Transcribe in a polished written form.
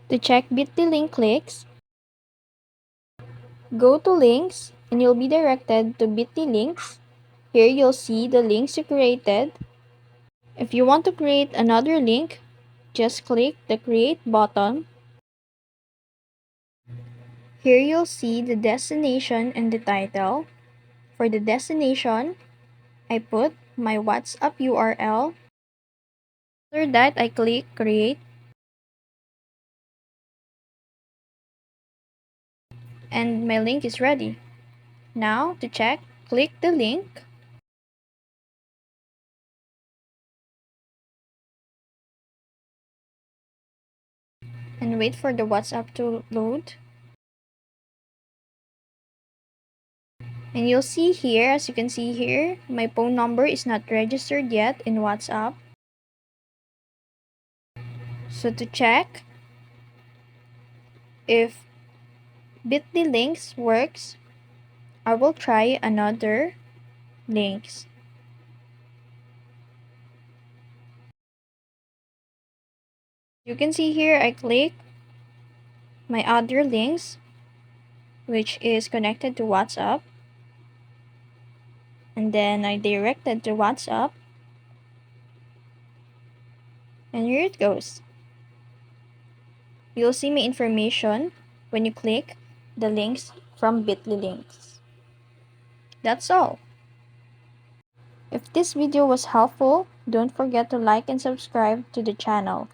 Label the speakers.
Speaker 1: To check Bitly link clicks, go to links and you'll be directed to Bitly links. Here you'll see the links you created. If you want to create another link, just click the create button. Here you'll see the destination and the title. For the destination, I put my WhatsApp URL. After that, I click create and my link is ready. Now to check, click the link and wait for the WhatsApp to load. And you'll see here, as you can see here, my phone number is not registered yet in WhatsApp. So to check if Bitly links works, I will try another links. You can see here I click my other links which is connected to WhatsApp, and then I directed to WhatsApp, and here it goes. You'll see my information when you click the links from Bitly links. That's all. If this video was helpful, don't forget to like and subscribe to the channel.